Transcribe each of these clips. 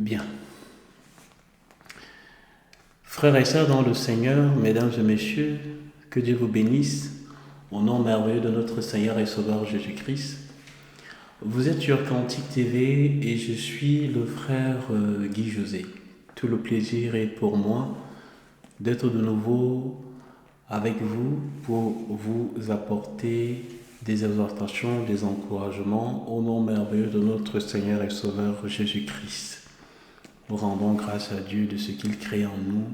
Bien. Frères et sœurs dans le Seigneur, mesdames et messieurs, que Dieu vous bénisse au nom merveilleux de notre Seigneur et Sauveur Jésus-Christ. Vous êtes sur Cantique TV et je suis le frère Guy José. Tout le plaisir est pour moi d'être de nouveau avec vous pour vous apporter des exhortations, des encouragements au nom merveilleux de notre Seigneur et Sauveur Jésus-Christ. Nous rendons grâce à Dieu de ce qu'il crée en nous,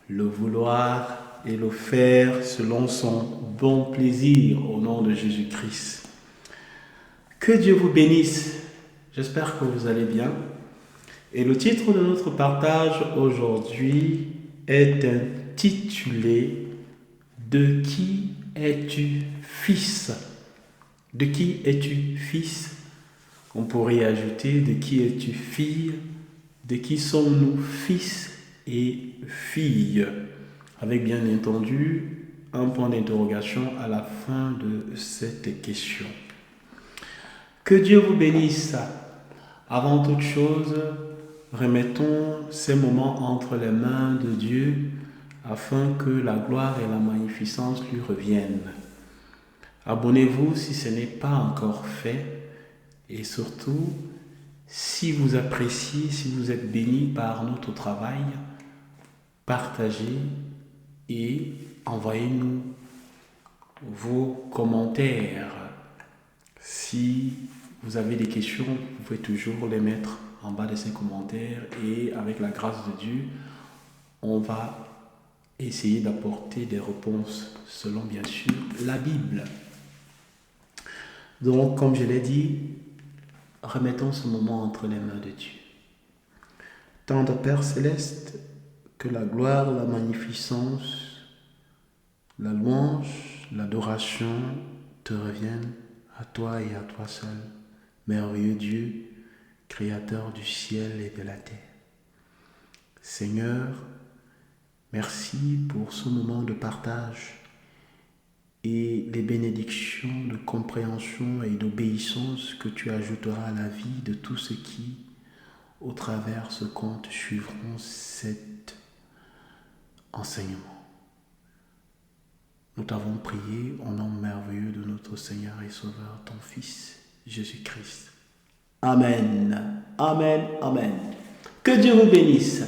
le vouloir et le faire selon son bon plaisir au nom de Jésus-Christ. Que Dieu vous bénisse. J'espère que vous allez bien. Et le titre de notre partage aujourd'hui est intitulé « De qui es-tu fils ?» De qui es-tu fils? On pourrait ajouter « De qui es-tu fille ?» De qui sommes-nous fils et filles? Avec bien entendu un point d'interrogation à la fin de cette question. Que Dieu vous bénisse. Avant toute chose, remettons ces moments entre les mains de Dieu afin que la gloire et la magnificence lui reviennent. Abonnez-vous si ce n'est pas encore fait et surtout, si vous appréciez, si vous êtes béni par notre travail, partagez et envoyez-nous vos commentaires. Si vous avez des questions, vous pouvez toujours les mettre en bas de ces commentaires et avec la grâce de Dieu, on va essayer d'apporter des réponses selon bien sûr la Bible. Donc, comme je l'ai dit, remettons ce moment entre les mains de Dieu. Tendre Père Céleste, que la gloire, la magnificence, la louange, l'adoration te reviennent à toi et à toi seul, merveilleux Dieu, créateur du ciel et de la terre. Seigneur, merci pour ce moment de partage et les bénédictions de compréhension et d'obéissance que tu ajouteras à la vie de tous ceux qui, au travers ce conte, suivront cet enseignement. Nous t'avons prié au nom merveilleux de notre Seigneur et Sauveur, ton Fils, Jésus-Christ. Amen, amen, amen. Que Dieu vous bénisse.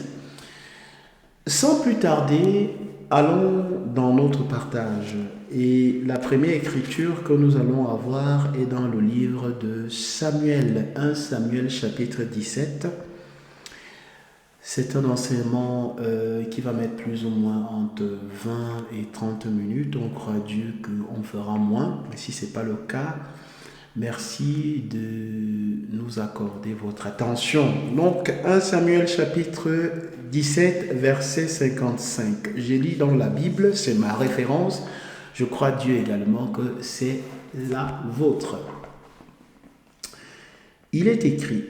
Sans plus tarder, allons dans notre partage. Et la première écriture que nous allons avoir est dans le livre de Samuel, 1 Samuel chapitre 17. C'est un enseignement qui va mettre plus ou moins entre 20 et 30 minutes. On croit Dieu qu'on fera moins, mais si ce n'est pas le cas, merci de nous accorder votre attention. Donc, 1 Samuel chapitre 17, verset 55. Je lis dans la Bible, c'est ma référence. Je crois Dieu également que c'est la vôtre. Il est écrit,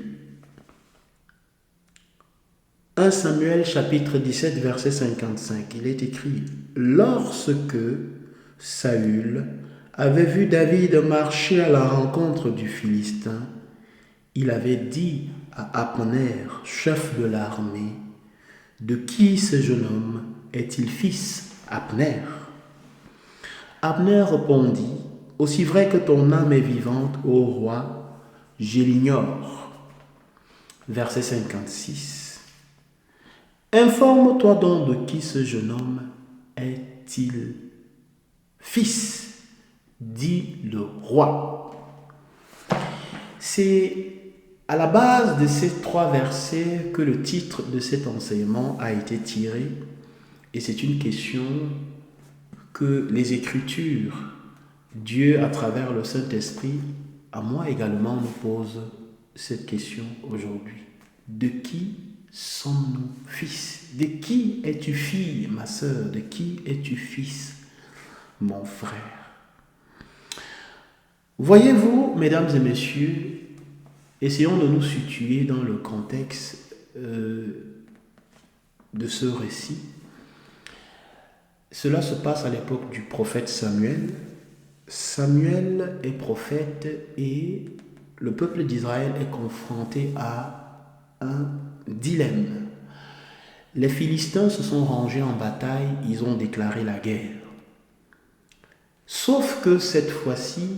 1 Samuel chapitre 17 verset 55, il est écrit « Lorsque Saül avait vu David marcher à la rencontre du Philistin, il avait dit à Abner, chef de l'armée, « De qui ce jeune homme est-il fils, Abner ?» Abner répondit, « Aussi vrai que ton âme est vivante, ô roi, je l'ignore. » Verset 56. Informe-toi donc de qui ce jeune homme est-il fils, dit le roi. C'est à la base de ces trois versets que le titre de cet enseignement a été tiré, et c'est une question que les Écritures, Dieu à travers le Saint-Esprit, à moi également nous pose cette question aujourd'hui. De qui sommes-nous fils? De qui es-tu fille, ma sœur? De qui es-tu fils, mon frère? Voyez-vous, mesdames et messieurs, essayons de nous situer dans le contexte de ce récit. Cela se passe à l'époque du prophète Samuel. Samuel est prophète et le peuple d'Israël est confronté à un dilemme. Les Philistins se sont rangés en bataille, ils ont déclaré la guerre. Sauf que cette fois-ci,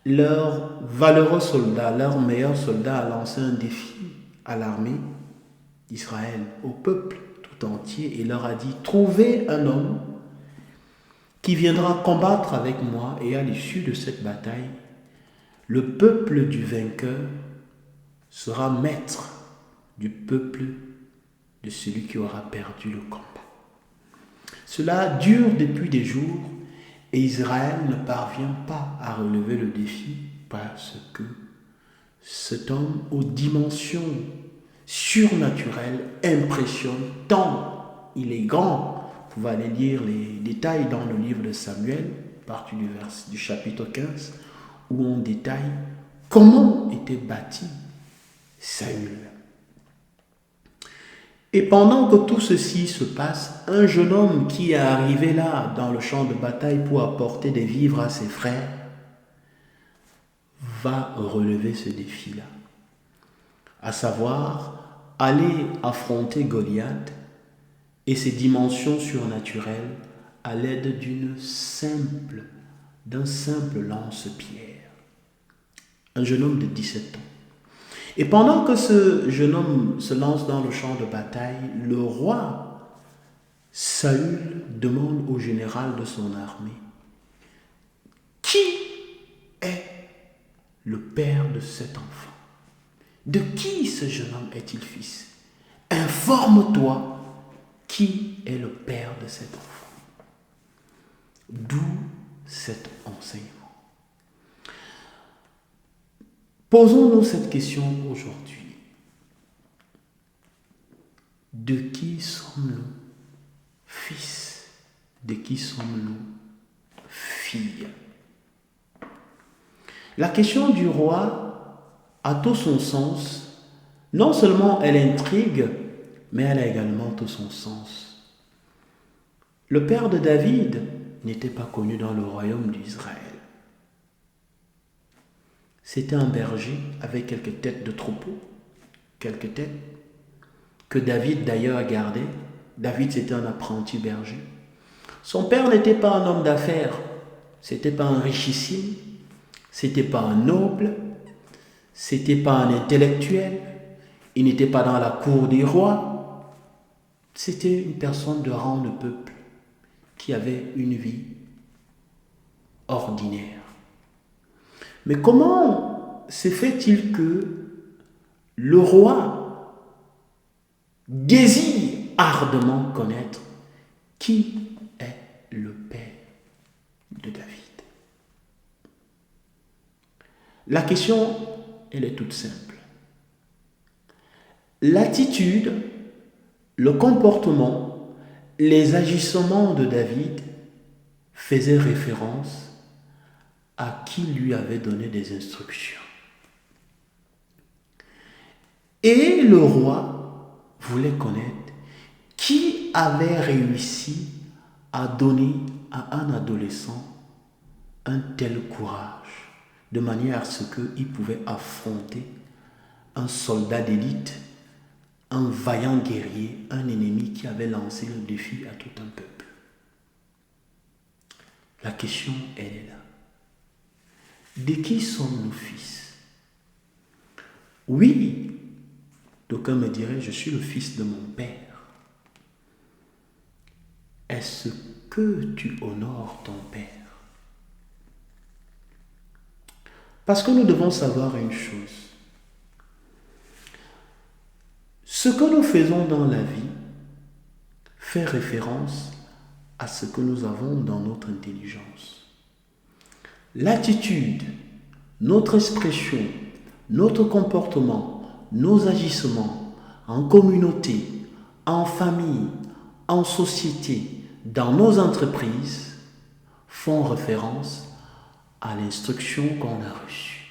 leur valeureux soldat, leur meilleur soldat a lancé un défi à l'armée d'Israël, au peuple tout entier, et leur a dit: trouvez un homme qui viendra combattre avec moi, et à l'issue de cette bataille, le peuple du vainqueur sera maître du peuple de celui qui aura perdu le combat. Cela dure depuis des jours et Israël ne parvient pas à relever le défi parce que cet homme aux dimensions surnaturelles impressionne tant il est grand. Vous pouvez aller lire les détails dans le livre de Samuel, partie du chapitre 15, où on détaille comment était bâti Saül. Et pendant que tout ceci se passe, un jeune homme qui est arrivé là dans le champ de bataille pour apporter des vivres à ses frères va relever ce défi-là, à savoir aller affronter Goliath et ses dimensions surnaturelles à l'aide d'un simple lance-pierre. Un jeune homme de 17 ans. Et pendant que ce jeune homme se lance dans le champ de bataille, le roi Saül demande au général de son armée: qui est le père de cet enfant? De qui ce jeune homme est-il fils? Informe-toi qui est le père de cet enfant. D'où cet enseignement. Posons-nous cette question aujourd'hui. De qui sommes-nous fils? De qui sommes-nous filles? La question du roi a tout son sens. Non seulement elle intrigue, mais elle a également tout son sens. Le père de David n'était pas connu dans le royaume d'Israël. C'était un berger avec quelques têtes de troupeau, quelques têtes que David d'ailleurs gardait. David, c'était un apprenti berger. Son père n'était pas un homme d'affaires, c'était pas un richissime, c'était pas un noble, c'était pas un intellectuel, il n'était pas dans la cour des rois. C'était une personne de rang de peuple qui avait une vie ordinaire. Mais comment se fait-il que le roi désire ardemment connaître qui est le père de David? La question, elle est toute simple. L'attitude, le comportement, les agissements de David faisaient référence à qui lui avait donné des instructions. Et le roi voulait connaître qui avait réussi à donner à un adolescent un tel courage, de manière à ce qu'il pouvait affronter un soldat d'élite, un vaillant guerrier, un ennemi qui avait lancé le défi à tout un peuple. La question, elle est là. De qui sommes-nous fils? Oui, d'aucuns me diraient: je suis le fils de mon père. Est-ce que tu honores ton père? Parce que nous devons savoir une chose. Ce que nous faisons dans la vie fait référence à ce que nous avons dans notre intelligence. L'attitude, notre expression, notre comportement, nos agissements en communauté, en famille, en société, dans nos entreprises font référence à l'instruction qu'on a reçue.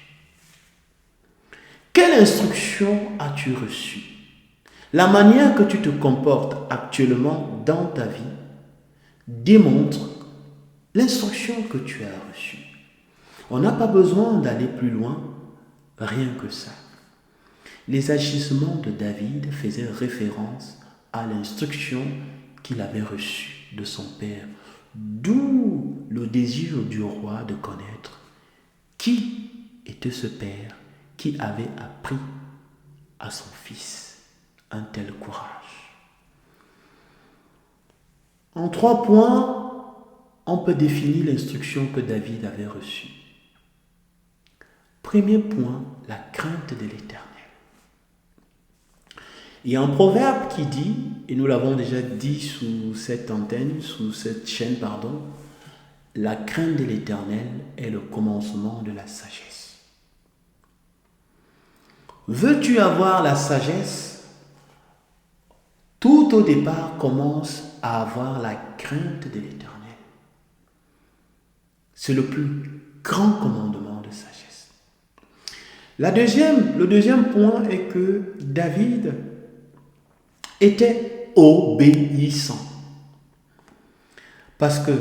Quelle instruction as-tu reçue? La manière que tu te comportes actuellement dans ta vie démontre l'instruction que tu as reçue. On n'a pas besoin d'aller plus loin, rien que ça. Les agissements de David faisaient référence à l'instruction qu'il avait reçue de son père, d'où le désir du roi de connaître qui était ce père qui avait appris à son fils un tel courage. En 3 points, on peut définir l'instruction que David avait reçue. Premier point, la crainte de l'Éternel. Il y a un proverbe qui dit, et nous l'avons déjà dit sous cette chaîne, la crainte de l'Éternel est le commencement de la sagesse. Veux-tu avoir la sagesse? Tout au départ, commence à avoir la crainte de l'Éternel. C'est le plus grand commandement de sagesse. Le deuxième point est que David était obéissant. Parce que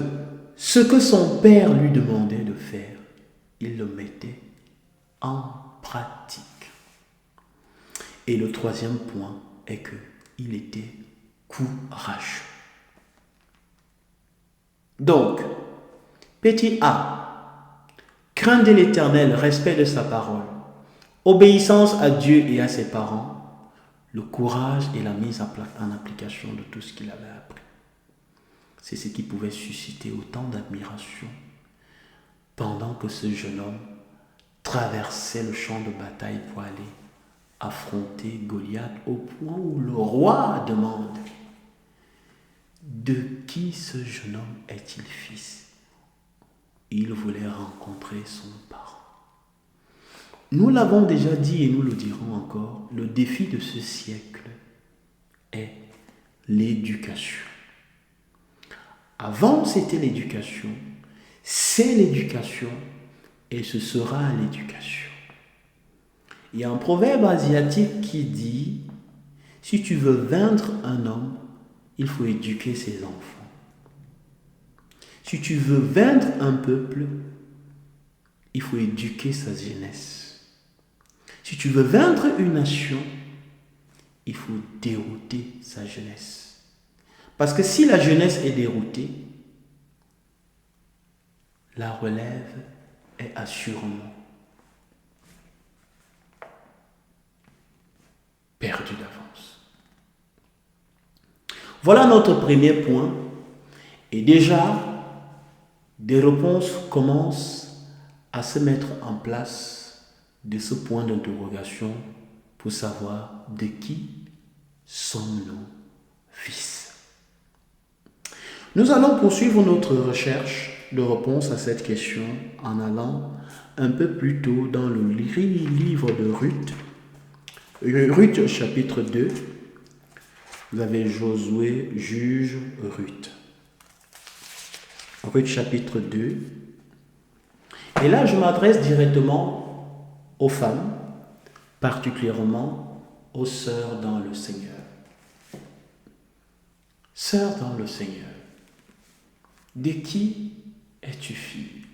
ce que son père lui demandait de faire, il le mettait en pratique. Et le troisième point est qu'il était courageux. Donc, petit A, crainte de l'Éternel, respect de sa parole, obéissance à Dieu et à ses parents, le courage et la mise en application de tout ce qu'il avait appris. C'est ce qui pouvait susciter autant d'admiration pendant que ce jeune homme traversait le champ de bataille pour aller affronter Goliath, au point où le roi demande: de qui ce jeune homme est-il fils? Il voulait rencontrer son parent. Nous l'avons déjà dit et nous le dirons encore, le défi de ce siècle est l'éducation. Avant, c'était l'éducation, c'est l'éducation et ce sera l'éducation. Il y a un proverbe asiatique qui dit: si tu veux vaincre un homme, il faut éduquer ses enfants. Si tu veux vaincre un peuple, il faut éduquer sa jeunesse. Si tu veux vaincre une nation, il faut dérouter sa jeunesse. Parce que si la jeunesse est déroutée, la relève est assurément perdue d'avance. Voilà notre premier point. Et déjà, des réponses commencent à se mettre en place de ce point d'interrogation pour savoir de qui sommes-nous fils. Nous allons poursuivre notre recherche de réponse à cette question en allant un peu plus tôt dans le livre de Ruth. Ruth chapitre 2. Vous avez Josué, Juge, Ruth. Ruth chapitre 2. Et là, je m'adresse directement aux femmes, particulièrement aux sœurs dans le Seigneur. Sœurs dans le Seigneur, de qui es-tu fille?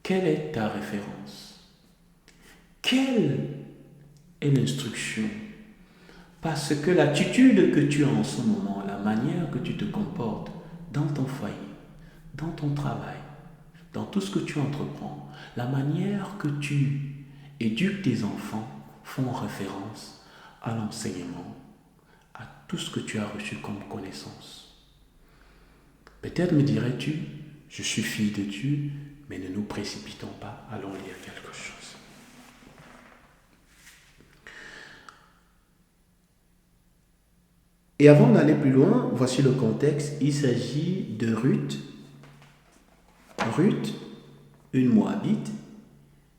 Quelle est ta référence? Quelle est l'instruction? Parce que l'attitude que tu as en ce moment, la manière que tu te comportes dans ton foyer, dans ton travail, dans tout ce que tu entreprends, la manière que tu éduques tes enfants font référence à l'enseignement, à tout ce que tu as reçu comme connaissance. Peut-être me dirais-tu, je suis fille de Dieu, mais ne nous précipitons pas, allons lire quelque chose. Et avant d'aller plus loin, voici le contexte. Il s'agit de Ruth. Ruth, une Moabite,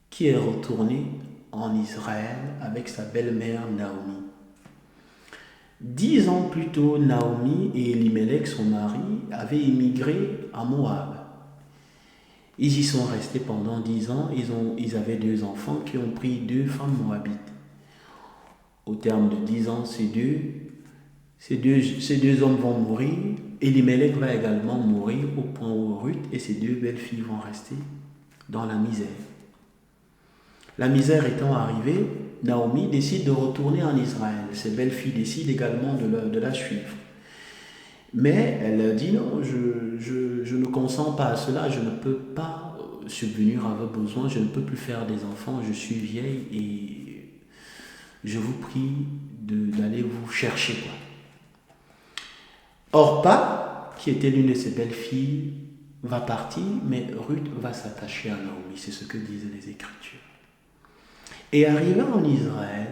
qui est retournée en Israël avec sa belle-mère Naomi. 10 ans plus tôt, Naomi et Elimelech, son mari, avaient immigré à Moab. Ils y sont restés pendant 10 ans. Ils avaient 2 enfants qui ont pris 2 femmes moabites. Au terme de 10 ans, ces deux hommes vont mourir. Elimelech va également mourir au point où Ruth et ses 2 belles filles vont rester dans la misère. La misère étant arrivée, Naomi décide de retourner en Israël. Ses belles-filles décident également de la suivre. Mais elle dit non, je ne consens pas à cela, je ne peux pas subvenir à vos besoins, je ne peux plus faire des enfants, je suis vieille et je vous prie d'aller vous chercher. Quoi. Orpa, qui était l'une de ses belles-filles, va partir, mais Ruth va s'attacher à Naomi, c'est ce que disent les Écritures. Et arrivant en Israël,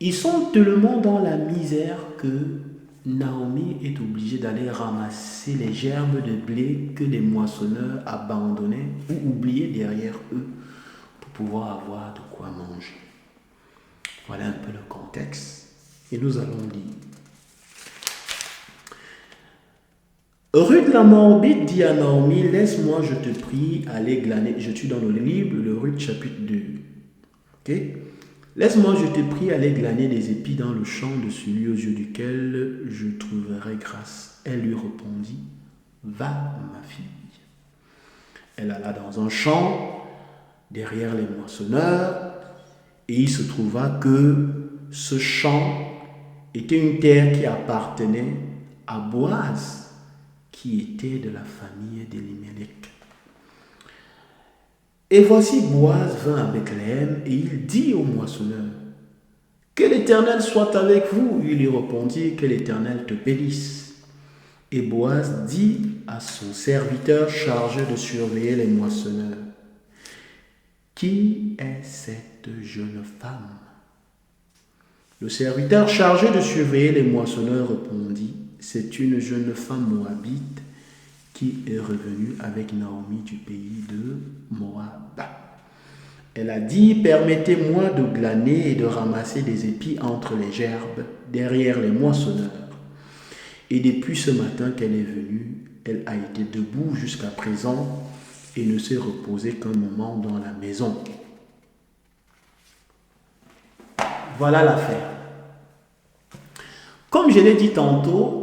ils sont tellement dans la misère que Naomi est obligée d'aller ramasser les gerbes de blé que les moissonneurs abandonnaient ou oubliaient derrière eux pour pouvoir avoir de quoi manger. Voilà un peu le contexte. Et nous allons lire. Ruth la Moabite dit à Naomi, laisse-moi, je te prie, aller glaner. Je suis dans le livre, le Ruth chapitre 2. Ok? Laisse-moi, je te prie, aller glaner des épis dans le champ de celui aux yeux duquel je trouverai grâce. Elle lui répondit, va, ma fille. Elle alla dans un champ, derrière les moissonneurs, et il se trouva que ce champ était une terre qui appartenait à Boaz, qui était de la famille d'Elimelech. Et voici Boaz vint à Bethléem et il dit au moissonneur, que l'Éternel soit avec vous. Il lui répondit, que l'Éternel te bénisse. Et Boaz dit à son serviteur chargé de surveiller les moissonneurs, qui est cette jeune femme? Le serviteur chargé de surveiller les moissonneurs répondit, c'est une jeune femme moabite qui est revenue avec Naomi du pays de Moab. Elle a dit, permettez-moi de glaner et de ramasser des épis entre les gerbes, derrière les moissonneurs. Et depuis ce matin qu'elle est venue, elle a été debout jusqu'à présent et ne s'est reposée qu'un moment dans la maison. Voilà l'affaire. Comme je l'ai dit tantôt,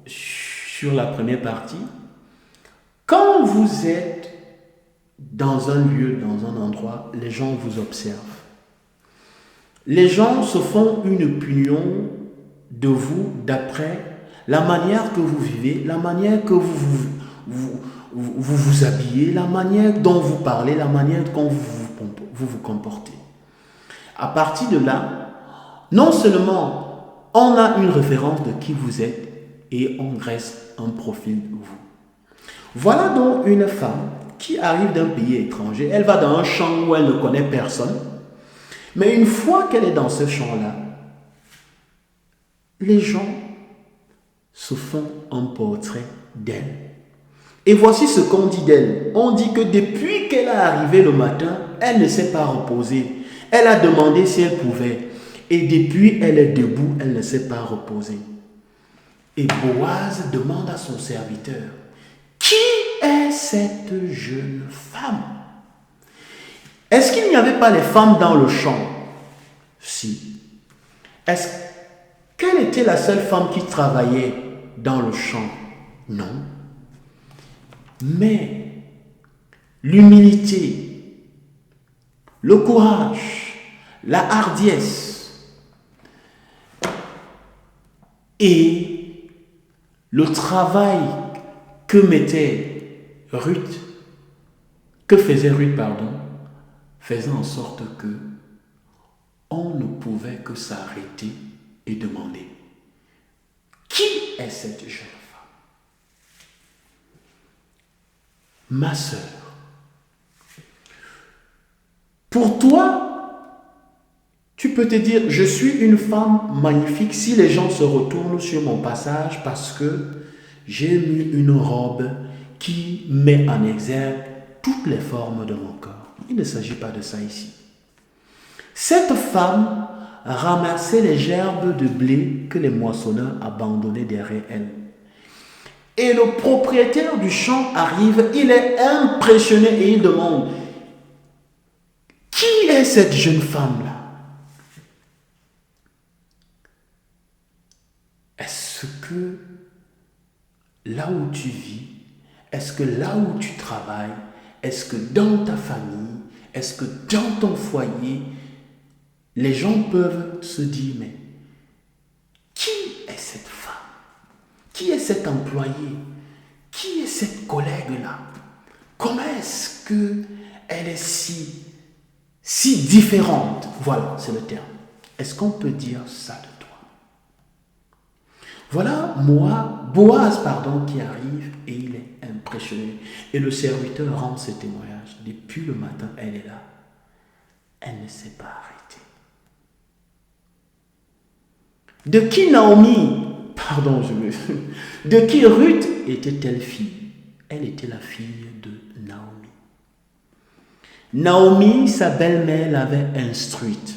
sur la première partie, quand vous êtes dans un lieu, dans un endroit, les gens vous observent. Les gens se font une opinion de vous d'après la manière que vous vivez, la manière que vous habillez, la manière dont vous parlez, la manière dont vous comportez. À partir de là, non seulement on a une référence de qui vous êtes et on reste un profil de vous. Voilà donc une femme qui arrive d'un pays étranger. Elle va dans un champ où elle ne connaît personne. Mais une fois qu'elle est dans ce champ-là, les gens se font un portrait d'elle. Et voici ce qu'on dit d'elle. On dit que depuis qu'elle est arrivée le matin, elle ne s'est pas reposée. Elle a demandé si elle pouvait. Et depuis, elle est debout, elle ne s'est pas reposée. Et Boaz demande à son serviteur, qui est cette jeune femme? Est-ce qu'il n'y avait pas les femmes dans le champ? Si. Est-ce qu'elle était la seule femme qui travaillait dans le champ? Non. Mais l'humilité, le courage, la hardiesse et le travail que faisait Ruth, faisait en sorte que on ne pouvait que s'arrêter et demander, qui est cette jeune femme? Ma sœur, pour toi, tu peux te dire, je suis une femme magnifique si les gens se retournent sur mon passage parce que j'ai mis une robe qui met en exergue toutes les formes de mon corps. Il ne s'agit pas de ça ici. Cette femme ramassait les gerbes de blé que les moissonneurs abandonnaient derrière elle. Et le propriétaire du champ arrive, il est impressionné et il demande, qui est cette jeune femme-là? Est-ce que là où tu vis, est-ce que là où tu travailles, est-ce que dans ta famille, est-ce que dans ton foyer, les gens peuvent se dire, mais qui est cette femme? Qui est cet employé? Qui est cette collègue-là? Comment est-ce qu'elle est si différente? Voilà, c'est le terme. Est-ce qu'on peut dire ça de toi? Voilà Boaz, qui arrive et il est impressionné. Et le serviteur rend ce témoignage. Depuis le matin, elle est là. Elle ne s'est pas arrêtée. De qui de qui Ruth était-elle fille? Elle était la fille de Naomi. Naomi, sa belle-mère, l'avait instruite.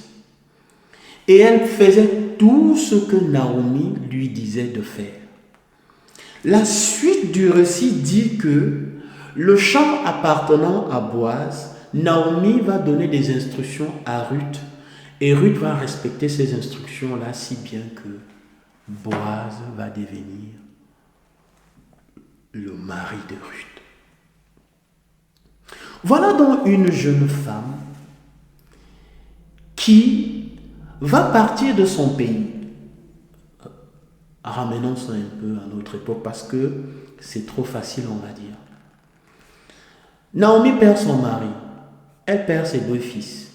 Et elle faisait tout ce que Naomi lui disait de faire. La suite du récit dit que le champ appartenant à Boaz, Naomi va donner des instructions à Ruth. Et Ruth va respecter ces instructions-là si bien que Boaz va devenir le mari de Ruth. Voilà donc une jeune femme qui va partir de son pays. Ramenons ça un peu à notre époque parce que c'est trop facile, on va dire. Naomi perd son mari. Elle perd ses 2 fils.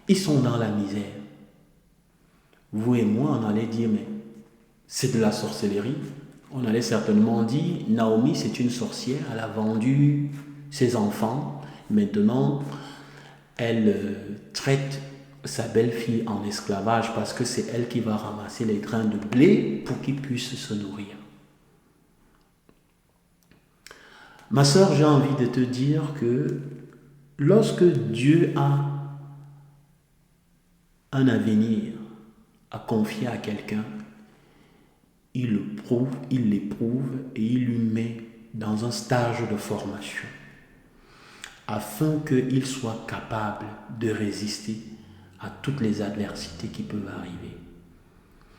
Ils sont dans la misère. Vous et moi, on allait dire, mais c'est de la sorcellerie. On allait certainement dire, Naomi, c'est une sorcière. Elle a vendu ses enfants. Maintenant, elle traite sa belle-fille en esclavage parce que c'est elle qui va ramasser les grains de blé pour qu'ils puissent se nourrir. Ma sœur, j'ai envie de te dire que lorsque Dieu a un avenir à confier à quelqu'un, il l'éprouve et il lui met dans un stage de formation afin qu'il soit capable de résister à toutes les adversités qui peuvent arriver.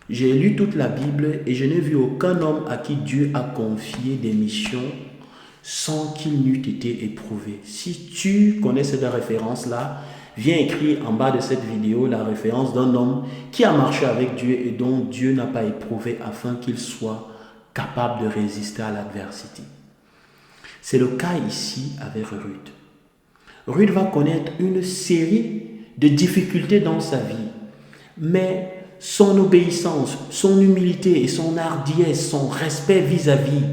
J'ai lu toute la Bible et je n'ai vu aucun homme à qui Dieu a confié des missions sans qu'il n'eût été éprouvé. Si tu connais cette référence-là, viens écrire en bas de cette vidéo la référence d'un homme qui a marché avec Dieu et dont Dieu n'a pas éprouvé afin qu'il soit capable de résister à l'adversité. C'est le cas ici avec Ruth. Ruth va connaître une série de difficultés dans sa vie, mais son obéissance, son humilité et son hardiesse, son respect vis-à-vis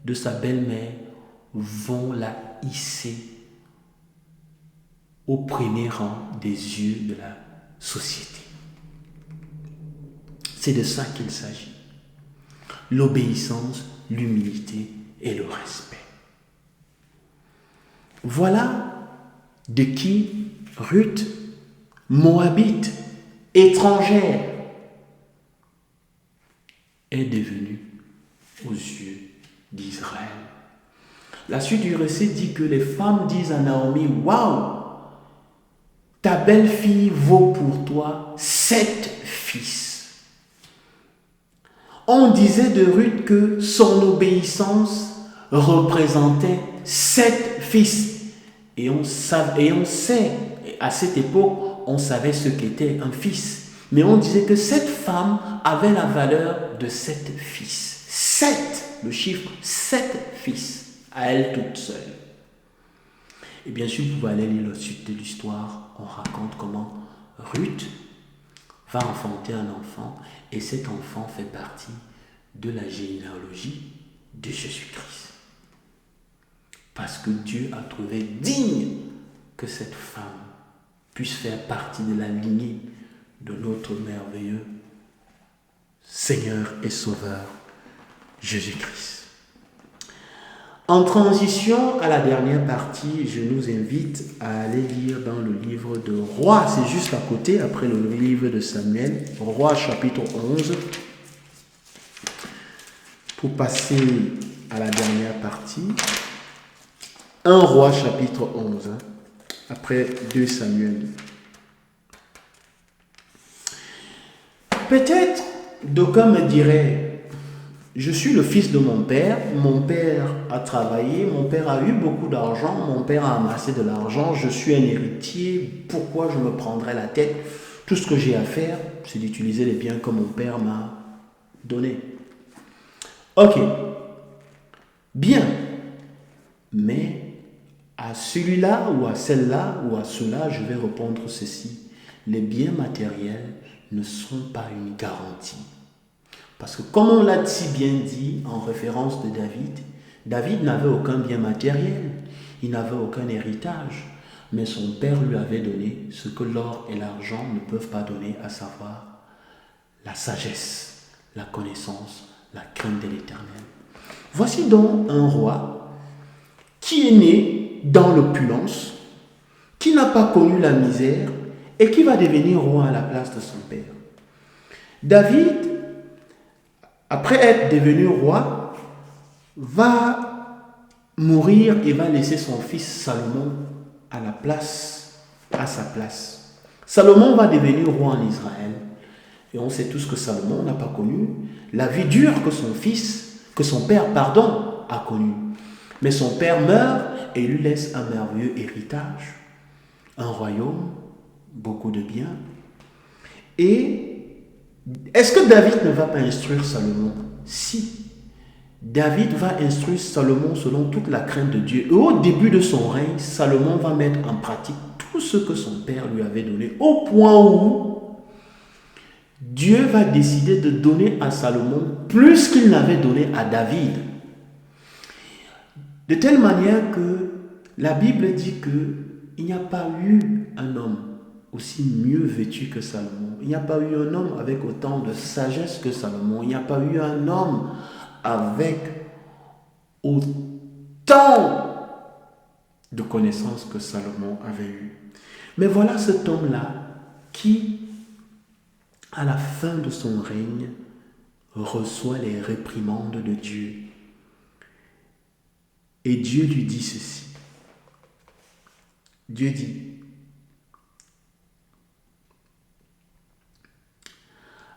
de sa belle-mère vont la hisser au premier rang des yeux de la société. C'est de ça qu'il s'agit. L'obéissance, l'humilité et le respect. Voilà de qui Ruth, Moabite, étrangère, est devenue aux yeux d'Israël. La suite du récit dit que les femmes disent à Naomi, « Waouh, ta belle-fille vaut pour toi 7 fils. » On disait de Ruth que son obéissance représentait 7 fils. Et on sait, à cette époque, on savait ce qu'était un fils. Mais on disait que cette femme avait la valeur de 7 fils. 7, le chiffre 7 fils, à elle toute seule. Et bien sûr, vous pouvez aller lire la suite de l'histoire. On raconte comment Ruth va enfanter un enfant et cet enfant fait partie de la généalogie de Jésus-Christ. Parce que Dieu a trouvé digne que cette femme puisse faire partie de la lignée de notre merveilleux Seigneur et Sauveur Jésus-Christ. En transition à la dernière partie, je nous invite à aller lire dans le livre de Rois, c'est juste à côté, après le livre de Samuel, Rois chapitre 11, pour passer à la dernière partie. 1 Roi chapitre 11, après 2 Samuel. Peut-être d'aucuns me diraient, je suis le fils de mon père a travaillé, mon père a eu beaucoup d'argent, mon père a amassé de l'argent, je suis un héritier, pourquoi je me prendrais la tête Tout ce que j'ai à faire, c'est d'utiliser les biens que mon père m'a donnés. Ok, bien, mais à celui-là ou à celle-là ou à cela, je vais répondre ceci. Les biens matériels ne sont pas une garantie. Parce que comme on l'a si bien dit en référence de David, David n'avait aucun bien matériel, il n'avait aucun héritage, mais son père lui avait donné ce que l'or et l'argent ne peuvent pas donner, à savoir la sagesse, la connaissance, la crainte de l'Éternel. Voici donc un roi qui est né dans l'opulence, qui n'a pas connu la misère et qui va devenir roi à la place de son père. David, après être devenu roi, va mourir et va laisser son fils Salomon à sa place. Salomon va devenir roi en Israël. Et on sait tous que Salomon n'a pas connu la vie dure que son père a connue. Mais son père meurt et lui laisse un merveilleux héritage, un royaume, beaucoup de biens. Et est-ce que David ne va pas instruire Salomon? Si. David va instruire Salomon selon toute la crainte de Dieu. Et au début de son règne, Salomon va mettre en pratique tout ce que son père lui avait donné, au point où Dieu va décider de donner à Salomon plus qu'il n'avait donné à David. De telle manière que la Bible dit qu'il n'y a pas eu un homme aussi mieux vêtu que Salomon. Il n'y a pas eu un homme avec autant de sagesse que Salomon. Il n'y a pas eu un homme avec autant de connaissances que Salomon avait eu. Mais voilà cet homme-là qui, à la fin de son règne, reçoit les réprimandes de Dieu. Et Dieu lui dit ceci. Dieu dit,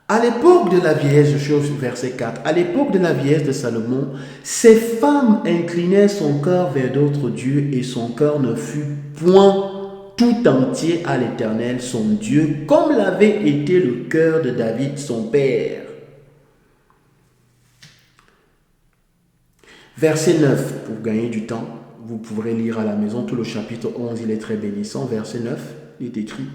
à l'époque de la vieillesse, je suis au verset 4, à l'époque de la vieillesse de Salomon, ces femmes inclinaient son cœur vers d'autres dieux et son cœur ne fut point tout entier à l'Éternel, son Dieu, comme l'avait été le cœur de David, son père. Verset 9, pour gagner du temps, vous pourrez lire à la maison tout le chapitre 11, il est très bénissant. Verset 9, il est écrit.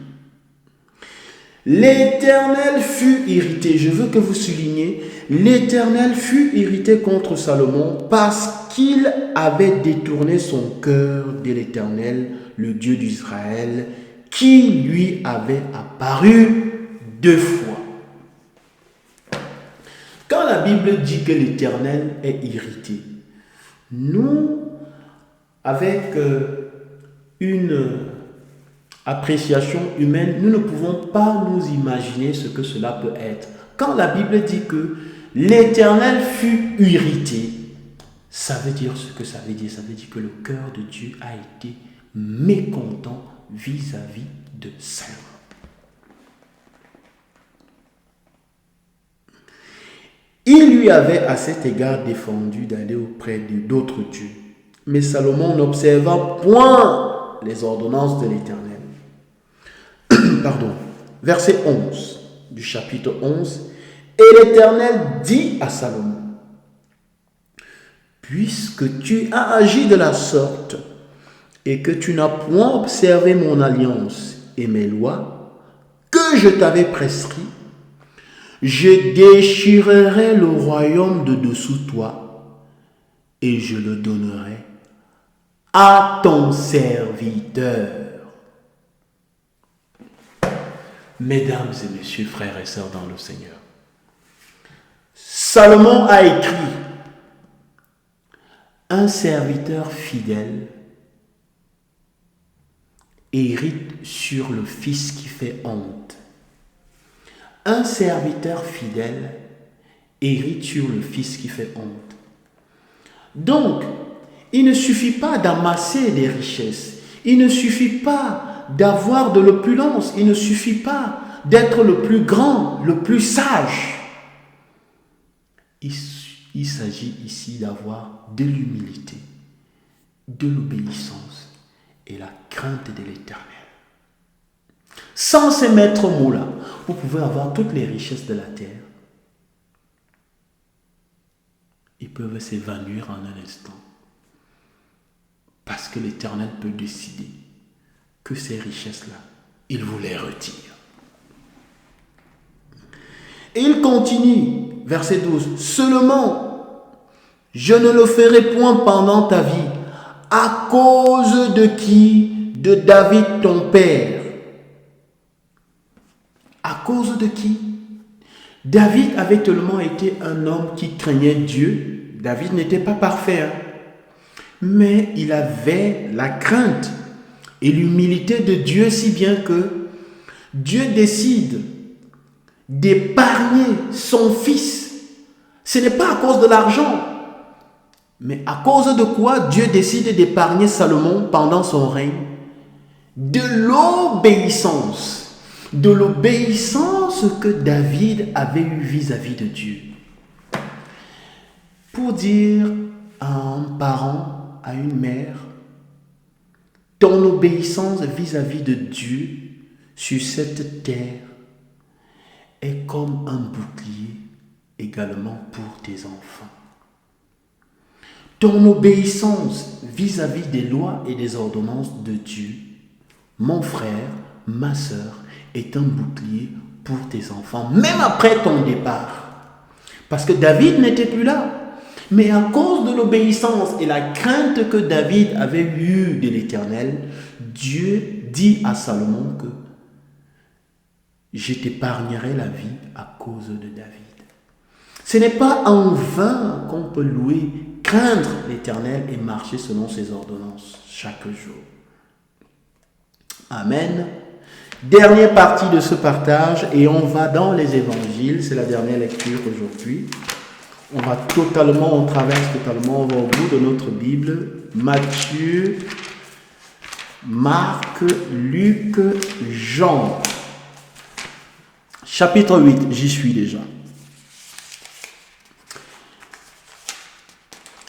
L'Éternel fut irrité, je veux que vous souligniez, l'Éternel fut irrité contre Salomon parce qu'il avait détourné son cœur de l'Éternel, le Dieu d'Israël, qui lui avait apparu 2 fois. Quand la Bible dit que l'Éternel est irrité, nous, avec une appréciation humaine, nous ne pouvons pas nous imaginer ce que cela peut être. Quand la Bible dit que l'Éternel fut irrité, ça veut dire ce que ça veut dire. Ça veut dire que le cœur de Dieu a été mécontent vis-à-vis de Salomon. Il lui avait à cet égard défendu d'aller auprès d'autres dieux. Mais Salomon n'observa point les ordonnances de l'Éternel. Pardon. Verset 11 du chapitre 11. Et l'Éternel dit à Salomon, puisque tu as agi de la sorte et que tu n'as point observé mon alliance et mes lois que je t'avais prescrites, je déchirerai le royaume de dessous toi et je le donnerai à ton serviteur. Mesdames et messieurs, frères et sœurs dans le Seigneur, Salomon a écrit, un serviteur fidèle hérite sur le fils qui fait honte. Un serviteur fidèle hérite sur le fils qui fait honte. Donc, il ne suffit pas d'amasser des richesses. Il ne suffit pas d'avoir de l'opulence. Il ne suffit pas d'être le plus grand, le plus sage. Il s'agit ici d'avoir de l'humilité, de l'obéissance et la crainte de l'Éternel. Sans ces maîtres mots-là, vous pouvez avoir toutes les richesses de la terre. Ils peuvent s'évanouir en un instant. Parce que l'Éternel peut décider que ces richesses-là, il vous les retire. Et il continue, verset 12. Seulement, je ne le ferai point pendant ta vie. À cause de qui? De David ton père. À cause de qui? David avait tellement été un homme qui craignait Dieu. David n'était pas parfait, hein? Mais il avait la crainte et l'humilité de Dieu, si bien que Dieu décide d'épargner son fils. Ce n'est pas à cause de l'argent, mais à cause de quoi Dieu décide d'épargner Salomon pendant son règne? De l'obéissance. De l'obéissance que David avait eue vis-à-vis de Dieu. Pour dire à un parent, à une mère, ton obéissance vis-à-vis de Dieu sur cette terre est comme un bouclier également pour tes enfants. Ton obéissance vis-à-vis des lois et des ordonnances de Dieu, mon frère, ma sœur, est un bouclier pour tes enfants, même après ton départ. Parce que David n'était plus là. Mais à cause de l'obéissance et la crainte que David avait eue de l'Éternel, Dieu dit à Salomon que je t'épargnerai la vie à cause de David. Ce n'est pas en vain qu'on peut louer, craindre l'Éternel et marcher selon ses ordonnances chaque jour. Amen. Dernière partie de ce partage et on va dans les évangiles, c'est la dernière lecture aujourd'hui. On traverse totalement, on va au bout de notre Bible. Matthieu, Marc, Luc, Jean. Chapitre 8, j'y suis déjà.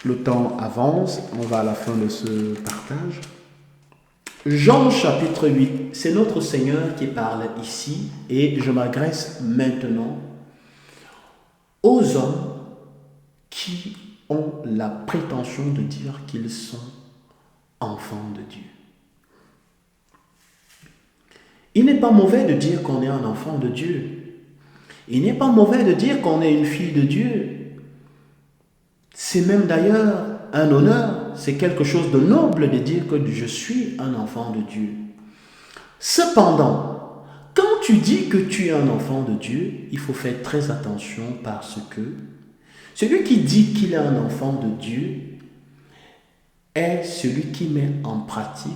Le temps avance, on va à la fin de ce partage. Jean chapitre 8, c'est notre Seigneur qui parle ici et je m'adresse maintenant aux hommes qui ont la prétention de dire qu'ils sont enfants de Dieu. Il n'est pas mauvais de dire qu'on est un enfant de Dieu. Il n'est pas mauvais de dire qu'on est une fille de Dieu. C'est même d'ailleurs un honneur, c'est quelque chose de noble de dire que je suis un enfant de Dieu. Cependant, quand tu dis que tu es un enfant de Dieu, il faut faire très attention parce que celui qui dit qu'il est un enfant de Dieu est celui qui met en pratique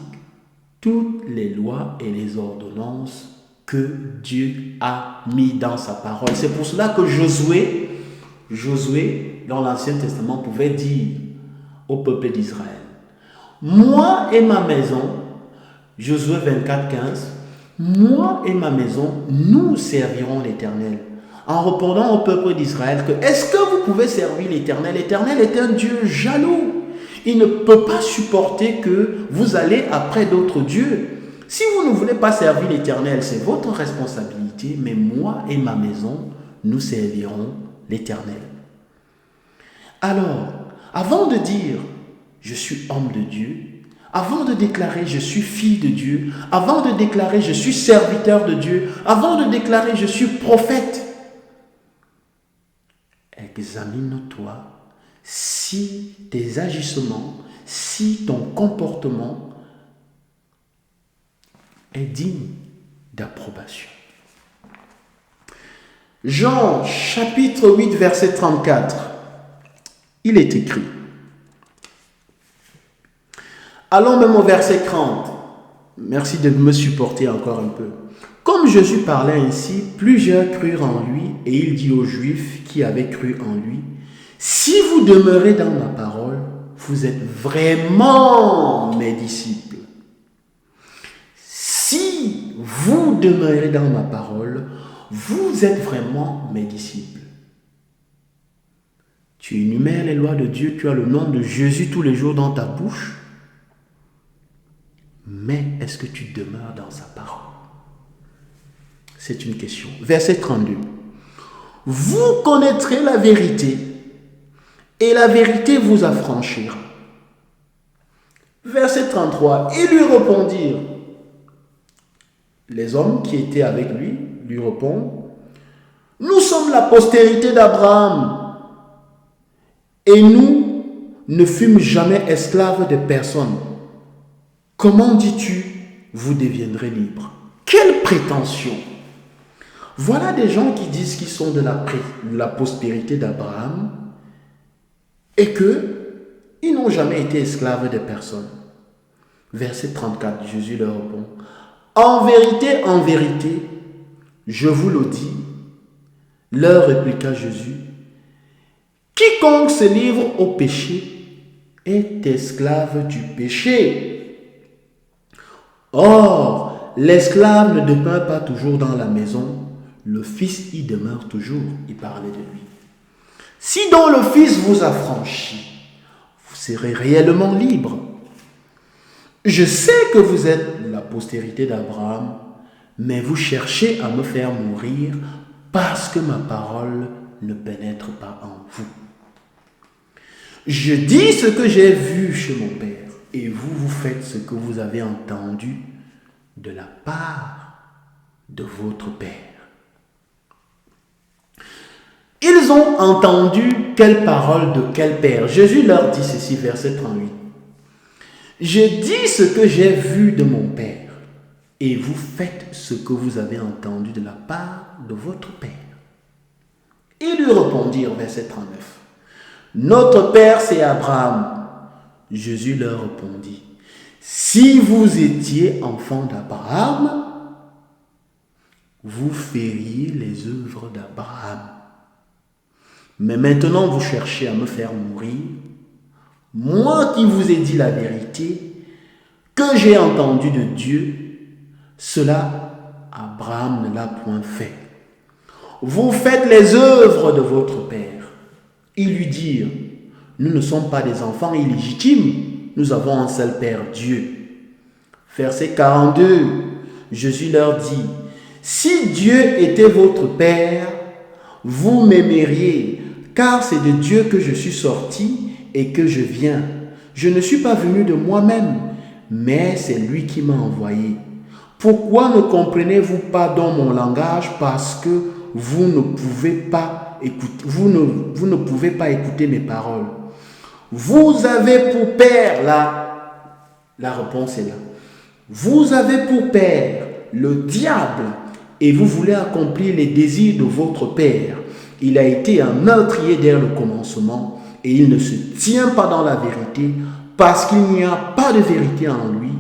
toutes les lois et les ordonnances que Dieu a mis dans sa parole. C'est pour cela que Josué, dans l'Ancien Testament, pouvait dire au peuple d'Israël, moi et ma maison, Josué 24, 15, moi et ma maison, nous servirons l'Éternel. En répondant au peuple d'Israël que est-ce que vous pouvez servir l'Éternel? L'Éternel est un Dieu jaloux. Il ne peut pas supporter que vous allez après d'autres dieux. Si vous ne voulez pas servir l'Éternel, c'est votre responsabilité, mais moi et ma maison, nous servirons l'Éternel. Alors, avant de dire je suis homme de Dieu, avant de déclarer je suis fille de Dieu, avant de déclarer je suis serviteur de Dieu, avant de déclarer je suis prophète, examine-toi si tes agissements, si ton comportement est digne d'approbation. Jean chapitre 8 verset 34, il est écrit. Allons même au verset 30. Merci de me supporter encore un peu. Comme Jésus parlait ainsi, plusieurs crurent en lui, et il dit aux Juifs qui avaient cru en lui, si vous demeurez dans ma parole, vous êtes vraiment mes disciples. Si vous demeurez dans ma parole, vous êtes vraiment mes disciples. Tu énumères les lois de Dieu, tu as le nom de Jésus tous les jours dans ta bouche, mais est-ce que tu demeures dans sa parole? C'est une question. Verset 32. Vous connaîtrez la vérité et la vérité vous affranchira. Verset 33. Ils lui répondirent. Les hommes qui étaient avec lui répondent. Nous sommes la postérité d'Abraham et nous ne fûmes jamais esclaves de personne. Comment dis-tu, vous deviendrez libres? Quelle prétention! Voilà des gens qui disent qu'ils sont de la postérité d'Abraham et qu'ils n'ont jamais été esclaves de personne. Verset 34, Jésus leur répond. En vérité, je vous le dis, leur répliqua Jésus, quiconque se livre au péché est esclave du péché. Or, l'esclave ne demeure pas toujours dans la maison, le Fils y demeure toujours. Il parlait de lui. Si donc le Fils vous affranchit, vous serez réellement libre. Je sais que vous êtes la postérité d'Abraham, mais vous cherchez à me faire mourir parce que ma parole ne pénètre pas en vous. Je dis ce que j'ai vu chez mon Père, et vous faites ce que vous avez entendu de la part de votre Père. Ils ont entendu quelle parole de quel Père? Jésus leur dit ceci, verset 38. Je dis ce que j'ai vu de mon Père, et vous faites ce que vous avez entendu de la part de votre Père. Ils lui répondirent, verset 39. Notre Père, c'est Abraham. Jésus leur répondit, si vous étiez enfants d'Abraham, vous feriez les œuvres d'Abraham. Mais maintenant, vous cherchez à me faire mourir. Moi qui vous ai dit la vérité, que j'ai entendu de Dieu, cela, Abraham ne l'a point fait. Vous faites les œuvres de votre Père. Ils lui dirent, nous ne sommes pas des enfants illégitimes, nous avons un seul Père, Dieu. Verset 42, Jésus leur dit, si Dieu était votre Père, vous m'aimeriez, car c'est de Dieu que je suis sorti et que je viens. Je ne suis pas venu de moi-même, mais c'est lui qui m'a envoyé. Pourquoi ne comprenez-vous pas dans mon langage? Parce que vous ne pouvez pas écouter, vous ne pouvez pas écouter mes paroles. Vous avez pour père, la réponse est là. Vous avez pour père le diable et vous voulez accomplir les désirs de votre père. Il a été un meurtrier dès le commencement et il ne se tient pas dans la vérité parce qu'il n'y a pas de vérité en lui.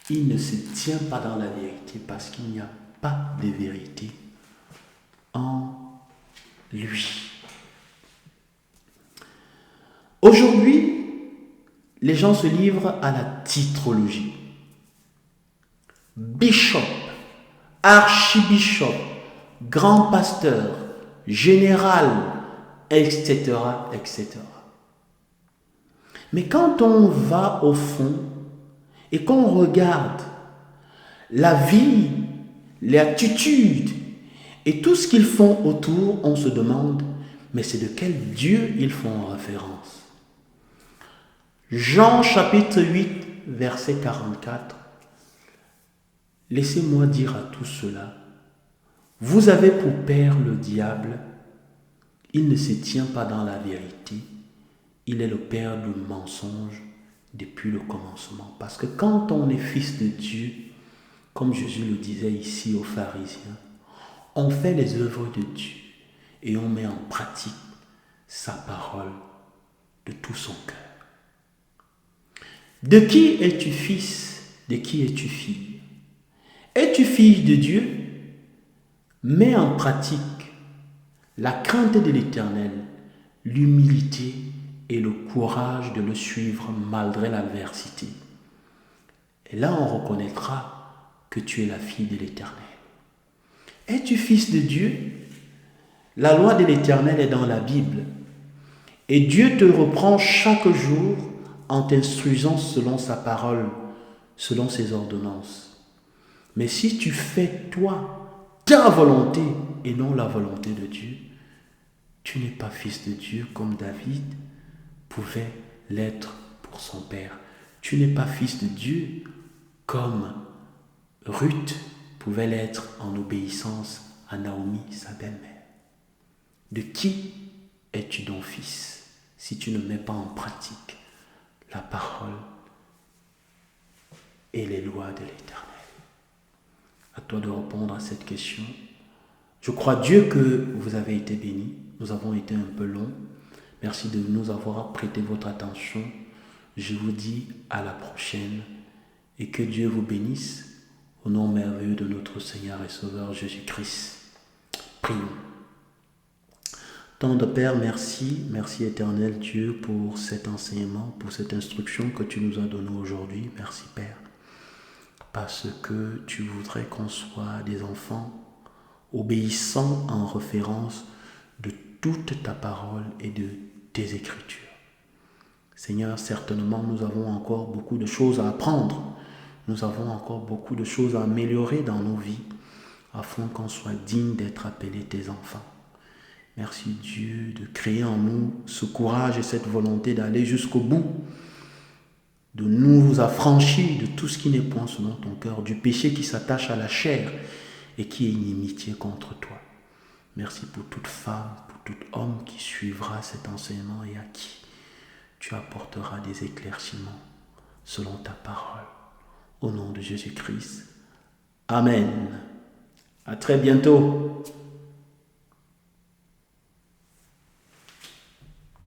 Il ne se tient pas dans la vérité parce qu'il n'y a pas de vérité en lui. Aujourd'hui, les gens se livrent à la titrologie. Bishop, archibishop, grand pasteur, général, etc., etc. Mais quand on va au fond et qu'on regarde la vie, l'attitude et tout ce qu'ils font autour, on se demande, mais c'est de quel Dieu ils font référence? Jean chapitre 8, verset 44. Laissez-moi dire à tout cela, vous avez pour père le diable, il ne se tient pas dans la vérité, il est le père du mensonge depuis le commencement. Parce que quand on est fils de Dieu, comme Jésus le disait ici aux pharisiens, on fait les œuvres de Dieu et on met en pratique sa parole de tout son cœur. De qui es-tu fils? De qui es-tu fille? Es-tu fille de Dieu? Mets en pratique la crainte de l'Éternel, l'humilité et le courage de le suivre malgré l'adversité. Et là, on reconnaîtra que tu es la fille de l'Éternel. Es-tu fils de Dieu? La loi de l'Éternel est dans la Bible. Et Dieu te reprend chaque jour en t'instruisant selon sa parole, selon ses ordonnances. Mais si tu fais toi ta volonté et non la volonté de Dieu, tu n'es pas fils de Dieu comme David pouvait l'être pour son père. Tu n'es pas fils de Dieu comme Ruth pouvait l'être en obéissance à Naomi, sa belle-mère. De qui es-tu donc fils si tu ne mets pas en pratique la parole et les lois de l'Éternel? À toi de répondre à cette question. Je crois Dieu que vous avez été bénis. Nous avons été un peu longs. Merci de nous avoir prêté votre attention. Je vous dis à la prochaine et que Dieu vous bénisse au nom merveilleux de notre Seigneur et Sauveur Jésus-Christ. Prions. Tendre Père, merci éternel Dieu pour cet enseignement, pour cette instruction que tu nous as donnée aujourd'hui. Merci Père, parce que tu voudrais qu'on soit des enfants obéissants en référence de toute ta parole et de tes écritures. Seigneur, certainement nous avons encore beaucoup de choses à apprendre, nous avons encore beaucoup de choses à améliorer dans nos vies, afin qu'on soit digne d'être appelés tes enfants. Merci Dieu de créer en nous ce courage et cette volonté d'aller jusqu'au bout, de nous affranchir de tout ce qui n'est point selon ton cœur, du péché qui s'attache à la chair et qui est inimitié contre toi. Merci pour toute femme, pour tout homme qui suivra cet enseignement et à qui tu apporteras des éclaircissements selon ta parole. Au nom de Jésus-Christ. Amen. À très bientôt.